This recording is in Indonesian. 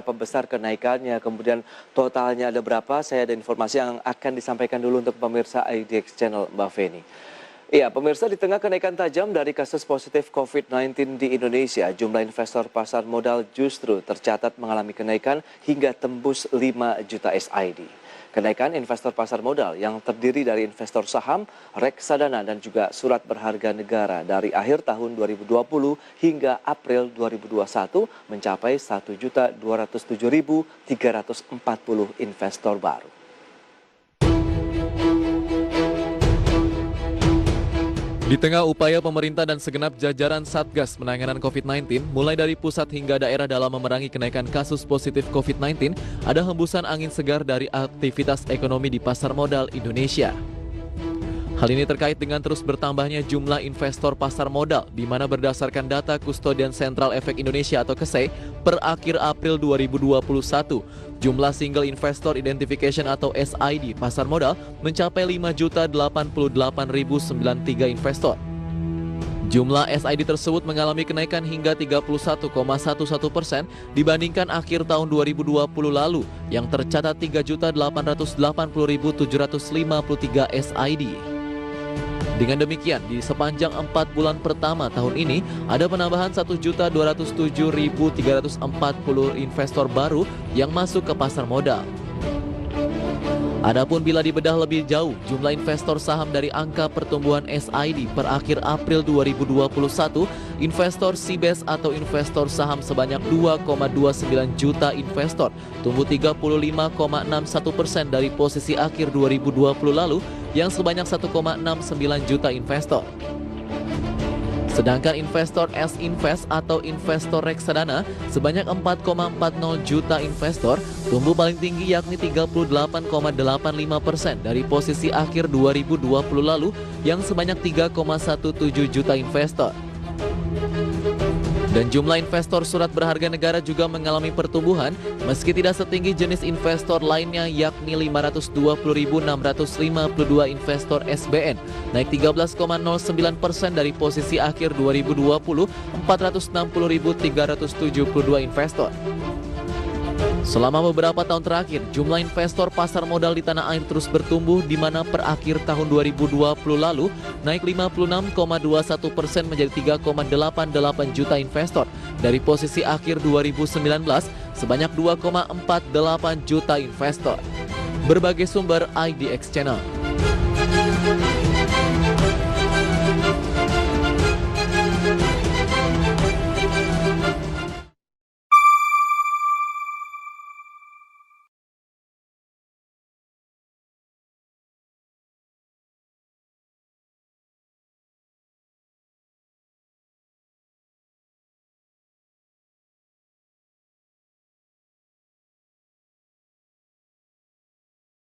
berapa besar kenaikannya, kemudian totalnya ada berapa, saya ada informasi yang akan disampaikan dulu untuk pemirsa IDX Channel, Mbak Feni. Iya, pemirsa, di tengah kenaikan tajam dari kasus positif COVID-19 di Indonesia, jumlah investor pasar modal justru tercatat mengalami kenaikan hingga tembus 5 juta SID. Kenaikan investor pasar modal yang terdiri dari investor saham, reksadana, dan juga surat berharga negara dari akhir tahun 2020 hingga April 2021 mencapai 1.207.340 investor baru. Di tengah upaya pemerintah dan segenap jajaran Satgas penanganan COVID-19, mulai dari pusat hingga daerah dalam memerangi kenaikan kasus positif COVID-19, ada hembusan angin segar dari aktivitas ekonomi di pasar modal Indonesia. Hal ini terkait dengan terus bertambahnya jumlah investor pasar modal, di mana berdasarkan data Kustodian Sentral Efek Indonesia atau KSEI, per akhir April 2021, jumlah Single Investor Identification atau SID pasar modal mencapai 5.088.093 investor. Jumlah SID tersebut mengalami kenaikan hingga 31,11% dibandingkan akhir tahun 2020 lalu yang tercatat 3.880.753 SID. Dengan demikian, di sepanjang 4 bulan pertama tahun ini, ada penambahan 1.207.340 investor baru yang masuk ke pasar modal. Adapun bila dibedah lebih jauh, jumlah investor saham dari angka pertumbuhan SID per akhir April 2021, investor CBES atau investor saham sebanyak 2,29 juta investor, tumbuh 35,61% dari posisi akhir 2020 lalu yang sebanyak 1,69 juta investor. Sedangkan investor S-Invest atau investor reksadana sebanyak 4,40 juta investor, tumbuh paling tinggi yakni 38,85% dari posisi akhir 2020 lalu yang sebanyak 3,17 juta investor. Dan jumlah investor surat berharga negara juga mengalami pertumbuhan meski tidak setinggi jenis investor lainnya yakni 520.652 investor SBN, naik 13,09% dari posisi akhir 2020, 460.372 investor. Selama beberapa tahun terakhir, jumlah investor pasar modal di tanah air terus bertumbuh di mana per akhir tahun 2020 lalu naik 56,21% menjadi 3,88 juta investor dari posisi akhir 2019 sebanyak 2,48 juta investor. Berbagai sumber IDX Channel.